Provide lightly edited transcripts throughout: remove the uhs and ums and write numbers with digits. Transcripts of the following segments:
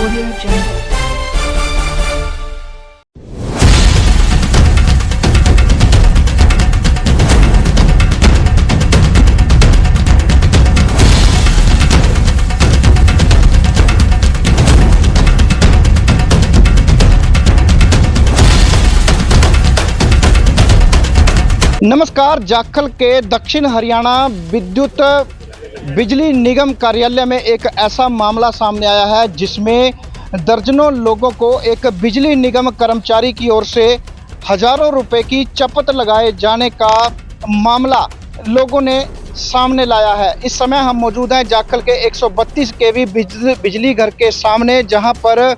Audio Jungle. नमस्कार। जाखल के दक्षिण हरियाणा विद्युत बिजली निगम कार्यालय में एक ऐसा मामला सामने आया है जिसमें दर्जनों लोगों को एक बिजली निगम कर्मचारी की ओर से हजारों रुपए की चपत लगाए जाने का मामला लोगों ने सामने लाया है। इस समय हम मौजूद हैं जाखल के 132 केवी बिजली घर के सामने, जहां पर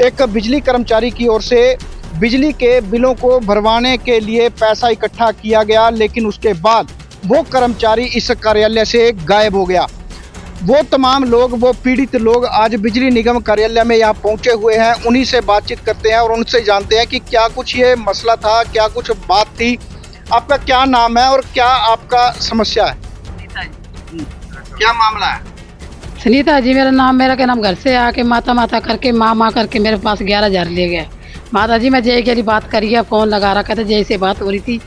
एक बिजली कर्मचारी की ओर से बिजली के बिलों को भरवाने के लिए पैसा इकट्ठा किया गया, लेकिन उसके बाद वो कर्मचारी इस कार्यालय से गायब हो गया। वो तमाम लोग, वो पीड़ित लोग आज बिजली निगम कार्यालय में यहाँ पहुँचे हुए हैं। उन्हीं से बातचीत करते हैं और उनसे जानते हैं कि क्या कुछ ये मसला था, क्या कुछ बात थी। आपका क्या नाम है और क्या आपका समस्या है? क्या मामला है? सुनीता जी मेरा नाम। मेरा क्या नाम, घर से आके माता करके माँ करके मेरे पास 11,000 ले गए। माता जी मैं जय के लिए बात करी है, फ़ोन लगा रखा था, जय से बात हो रही थी।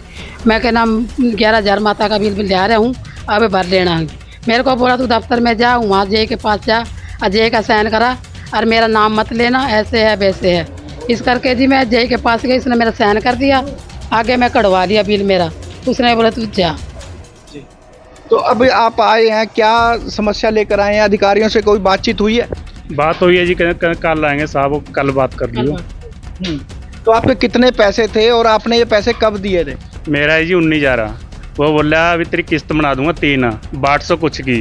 मैं क्या नाम 11,000 माता का बिल ले रहा हूँ, अब भर लेना है। मेरे को बोला तू दफ्तर में जा, वहाँ जय के पास जा, अजय का साइन करा और मेरा नाम मत लेना, ऐसे है वैसे है। इस करके जी मैं जय के पास गई, उसने मेरा साइन कर दिया, आगे मैं कटवा लिया बिल मेरा। उसने बोला तू जा। तो अब आप आए हैं, क्या समस्या लेकर आए हैं? अधिकारियों से कोई बातचीत हुई है? बात हुई है जी, कल आएंगे साहब, कल बात कर लियो। तो आपके कितने पैसे थे और आपने ये पैसे कब दिए थे? मेरा है जी 19,000। वो बोला अभी तेरी किस्त बना दूंगा 3 800 कुछ की।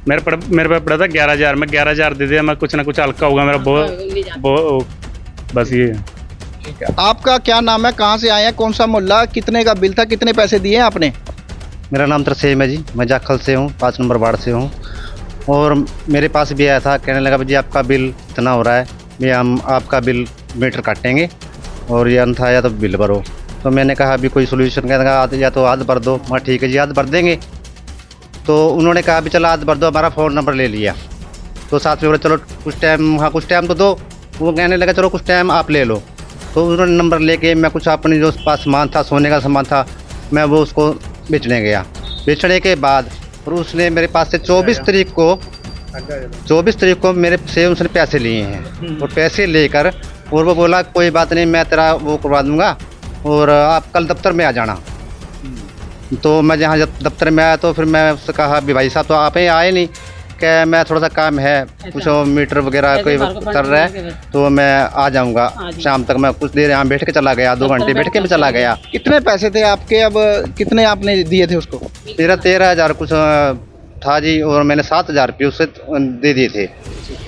मेरे पे पड़ा था 11,000। मैं 11,000 दे दिया। मैं कुछ ना कुछ हल्का होगा मेरा बस ये है। ठीक है। आपका क्या नाम है, कहाँ से आए हैं, कौन सा मोहल्ला, कितने का बिल था, कितने पैसे दिए आपने? मेरा नाम तरसेम है जी, मैं जाखल से हूँ, 5 नंबर वार्ड से हूँ। और मेरे पास भी आया था, कहने लगा जी आपका बिल इतना हो रहा है, भैया हम आपका बिल मीटर काटेंगे और ये अन्यथा या तो बिल भरो। तो मैंने कहा अभी कोई सोल्यूशन, कहने या तो आध भर दो। मैं ठीक है जी आध भर देंगे। तो उन्होंने कहा अभी चलो आध भर दो, हमारा फ़ोन नंबर ले लिया। तो साथ में बोला चलो कुछ टाइम तो दो। वो कहने लगा चलो कुछ टाइम आप ले लो। तो उन्होंने नंबर लेके मैं कुछ अपने जो पास सामान था, सोने का सामान था, मैं वो उसको बेचने गया। बेचने के बाद और उसने मेरे पास से 24 तारीख को मेरे से उसने पैसे लिए हैं। और पैसे लेकर और वो बोला कोई बात नहीं, मैं तेरा वो करवा दूंगा और आप कल दफ्तर में आ जाना। तो मैं जहाँ जब दफ्तर में आया तो फिर मैं उससे कहा भी भाई साहब तो आप ही आए नहीं, क्या मैं थोड़ा सा काम है, कुछ मीटर वगैरह कोई कर रहा है, तो मैं आ जाऊंगा शाम तक। मैं कुछ देर यहाँ बैठ के चला गया, 2 घंटे बैठ के मैं चला गया। कितने पैसे थे आपके? अब कितने आपने दिए थे उसको? मेरा 13,000 कुछ था जी, और मैंने 7,000 रुपये उससे दे दिए थे।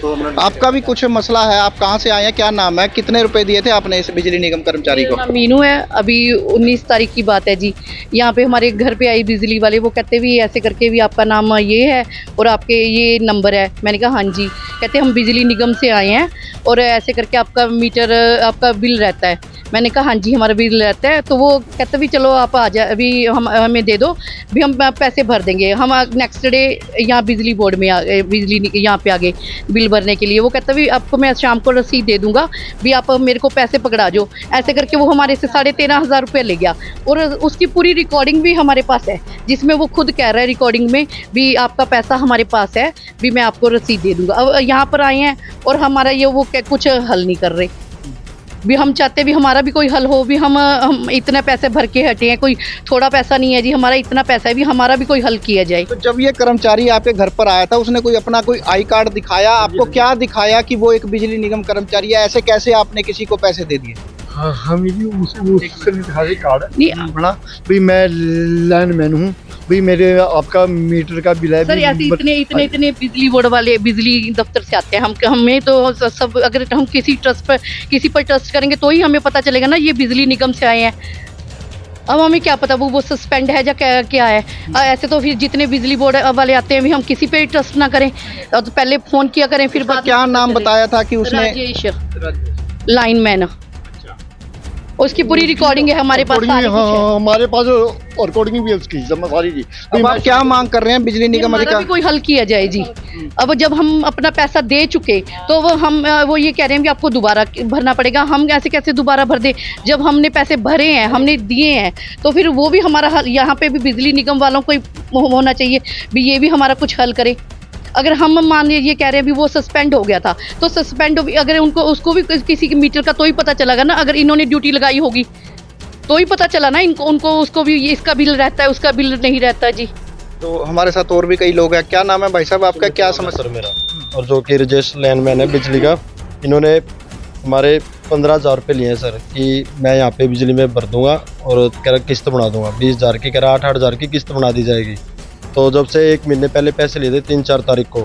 तो आपका भी कुछ मसला है? आप कहाँ से आए हैं, क्या नाम है, कितने रुपए दिए थे आपने इस बिजली निगम कर्मचारी को? मीनू है। अभी 19 तारीख की बात है जी। यहाँ पे हमारे घर पे आई बिजली वाले, वो कहते भी ऐसे करके भी आपका नाम ये है और आपके ये नंबर है। मैंने कहा हाँ जी। कहते हम बिजली निगम से आए हैं और ऐसे करके आपका मीटर, आपका बिल रहता है। मैंने कहा हाँ जी हमारा बिल रहता है। तो वो कहते भी चलो आप आ जाए, अभी हमें दे दो, भी हम पैसे भर देंगे। हम नेक्स्ट डे यहाँ बिजली बोर्ड में आ गए, बिजली यहाँ पे आ गए बिल भरने के लिए। वो कहता भी आपको मैं शाम को रसीद दे दूंगा, भी आप मेरे को पैसे पकड़ा जो। ऐसे करके वो हमारे से 13,500 रुपये ले गया। और उसकी पूरी रिकॉर्डिंग भी हमारे पास है, जिसमें वो खुद कह रहा है रिकॉर्डिंग में भी आपका पैसा हमारे पास है, भी मैं आपको रसीद दे दूंगा। अब यहाँ पर आए हैं और हमारा ये वो कुछ हल नहीं कर रहे। भी हम चाहते भी हमारा भी कोई हल हो, भी हम इतने पैसे भर के हटे हैं, कोई थोड़ा पैसा नहीं है जी, हमारा इतना पैसा है, भी हमारा भी कोई हल किया जाए। तो जब ये कर्मचारी आपके घर पर आया था, उसने कोई अपना कोई आई कार्ड दिखाया आपको? क्या दिखाया कि वो एक बिजली निगम कर्मचारी है? ऐसे कैसे आपने किसी को पैसे दे दिए? हाँ हम भी उससे दिखाई कार्ड बना भाई, मैं लाइनमैन हूँ भाई, मेरे आपका मीटर का बिल है सर। ऐसे इतने बिजली बोर्ड वाले बिजली दफ्तर से आते हैं। हमें तो सब, अगर हम किसी पर ट्रस्ट करेंगे तो ही हमें पता चलेगा ना ये बिजली निगम से आए हैं। अब हमें क्या पता वो सस्पेंड है या क्या है। ऐसे तो फिर जितने बिजली बोर्ड वाले आते हैं भी हम किसी पे ट्रस्ट ना करें, तो पहले फ़ोन किया करें फिर बात। क्या नाम बताया था कि उसने? राजेश, लाइनमैन। उसकी पूरी रिकॉर्डिंग है हमारे पास, रिकॉर्डिंग सारी कुछ है। हाँ, हमारे पास रिकॉर्डिंग भी है उसकी जमा सारी जी। अब आप क्या मांग कर रहे हैं बिजली निगम हमारा अधिकारी? भी कोई हल किया जाए जी। अब जब हम अपना पैसा दे चुके तो वो ये कह रहे हैं कि आपको दोबारा भरना पड़ेगा। हम ऐसे कैसे दोबारा भर दे, जब हमने पैसे भरे हैं, हमने दिए हैं, तो फिर वो भी हमारा हल, यहाँ पे भी बिजली निगम वालों को होना चाहिए भी, ये भी हमारा कुछ हल करे। अगर हम मान लीजिए ये कह रहे हैं भी वो सस्पेंड हो गया था, तो सस्पेंड अगर उनको उसको भी किसी के मीटर का तो ही पता चलेगा ना, अगर इन्होंने ड्यूटी लगाई होगी तो ही पता चला ना इनको, उनको उसको भी इसका बिल रहता है, उसका बिल नहीं रहता जी। तो हमारे साथ और भी कई लोग हैं। क्या नाम है भाई साहब आपका, क्या समस्या? सर मेरा, और जो कि राजेश लैंडमैन है बिजली का, इन्होंने हमारे 15,000 रुपये लिए हैं सर कि मैं यहाँ पे बिजली में भर दूंगा और कह रहा किस्त बना दूंगा 20,000 की, कह रहा 8-8 हज़ार की किस्त बना दी जाएगी। तो जब से 1 महीने पहले पैसे लिए थे 3-4 तारीख को,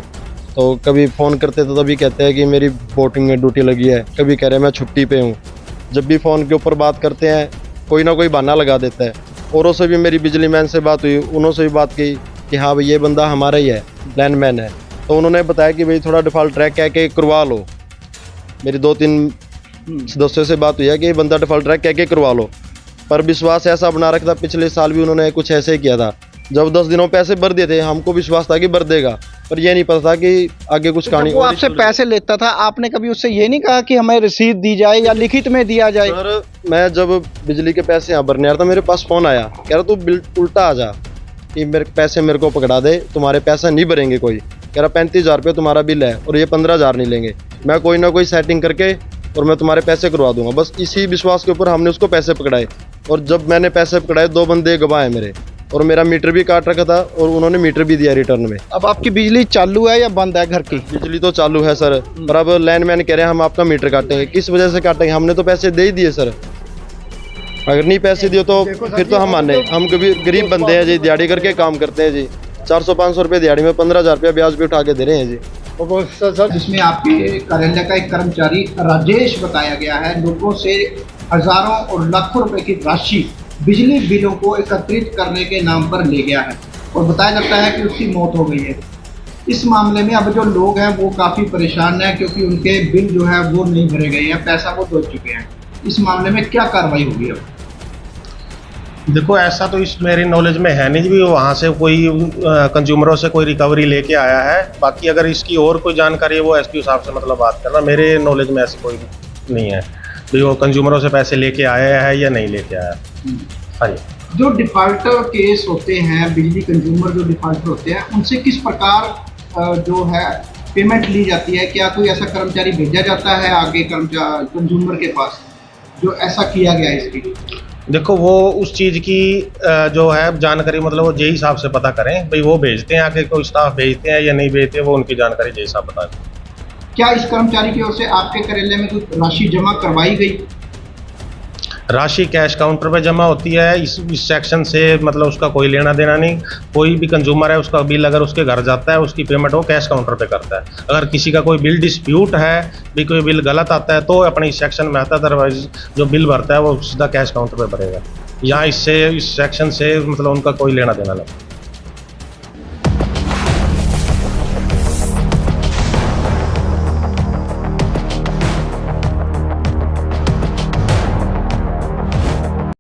तो कभी फ़ोन करते तो तभी कहते हैं कि मेरी बोटिंग में ड्यूटी लगी है, कभी कह रहे हैं मैं छुट्टी पे हूँ। जब भी फ़ोन के ऊपर बात करते हैं कोई ना कोई बहाना लगा देता है। औरों से भी मेरी बिजली मैन से बात हुई, उन्होंने भी बात की कि हाँ भाई ये बंदा हमारा ही है, लैंडमैन है। तो उन्होंने बताया कि भाई थोड़ा डिफ़ॉल्ट ट्रैक कह के करवा लो। मेरी 2-3 सदस्यों से बात हुई है कि ये बंदा डिफ़ॉल्ट ट्रैक कह के करवा लो, पर विश्वास ऐसा बना रखा था। पिछले साल भी उन्होंने कुछ ऐसे ही किया था, जब 10 दिनों पैसे भर दिए थे, हमको विश्वास था कि भर देगा, पर ये नहीं पता था कि आगे कुछ कहानी। वो आपसे पैसे लेता था, आपने कभी उससे ये नहीं कहा कि हमें रसीद दी जाए या लिखित में दिया जाए? सर मैं जब बिजली के पैसे यहाँ भरने आ रहा था, मेरे पास फ़ोन आया, कह रहा तू बिल उल्टा आ जा कि मेरे पैसे मेरे को पकड़ा दे, तुम्हारे पैसा नहीं भरेंगे कोई। कह रहा 35,000 रुपये तुम्हारा बिल है और ये 15,000 नहीं लेंगे, मैं कोई ना कोई सेटिंग करके और मैं तुम्हारे पैसे करवा दूंगा। बस इसी विश्वास के ऊपर हमने उसको पैसे पकड़ाए, और जब मैंने पैसे पकड़ाए 2 बंदे गवाह हैं मेरे, और मेरा मीटर भी काट रखा था और उन्होंने मीटर भी दिया रिटर्न में। अब आपकी बिजली चालू है या बंद है घर की? बिजली तो चालू है सर, पर अब लैंडमैन कह रहे हैं हम आपका मीटर काटेंगे। किस वजह से काटेंगे? हमने तो पैसे दे ही दिए सर। अगर नहीं पैसे दिए तो फिर तो हम माने, हम कभी गरीब बंदे हैं जी, दिहाड़ी करके काम करते हैं जी। 400-500 रुपये दिहाड़ी में 15,000 रुपया ब्याज भी उठा के दे रहे हैं जी। जिसमें आपके कार्यालय का एक कर्मचारी राजेश बताया गया है, लोगों से हजारों और लाखों रुपए की राशि बिजली बिलों को एकत्रित करने के नाम पर ले गया है, और बताया जाता है कि उसकी मौत हो गई है। इस मामले में अब जो लोग हैं वो काफ़ी परेशान हैं, क्योंकि उनके बिल जो है वो नहीं भरे गए हैं, पैसा वो दो चुके हैं। इस मामले में क्या कार्रवाई होगी अब? देखो ऐसा तो इस मेरे नॉलेज में है नहीं भी वहाँ से कोई कंज्यूमरों से कोई रिकवरी लेके आया है। बाकी अगर इसकी और कोई जानकारी है वो एसपी साहब से मतलब बात करना, मेरे नॉलेज में ऐसी कोई नहीं है भी वो कंज्यूमरों से पैसे लेके आया है या नहीं लेके आया। हाँ जी। जो डिफाल्टर केस होते हैं, बिजली कंज्यूमर जो डिफाल्टर होते हैं, उनसे किस प्रकार जो है पेमेंट ली जाती है? क्या कोई ऐसा कर्मचारी भेजा जाता है आगे कंज्यूमर के पास जो ऐसा किया गया है इसकी? देखो वो उस चीज़ की जो है जानकारी मतलब वो जेई साहब से पता करें भाई, वो भेजते हैं आके, कोई स्टाफ भेजते हैं या नहीं भेजते, वो उनकी जानकारी जेई साहब बता दें। क्या इस कर्मचारी की ओर से आपके कार्यालय में कुछ राशि जमा करवाई गई? राशि कैश काउंटर पे जमा होती है। इस सेक्शन से मतलब उसका कोई लेना देना नहीं। कोई भी कंज्यूमर है उसका बिल अगर उसके घर जाता है उसकी पेमेंट वो कैश काउंटर पे करता है। अगर किसी का कोई बिल डिस्प्यूट है, भी कोई बिल गलत आता है तो अपने इस सेक्शन में आता है, अदरवाइज जो बिल भरता है वो सीधा कैश काउंटर पे भरेगा। यहाँ इससे इस सेक्शन से मतलब उनका कोई लेना देना नहीं।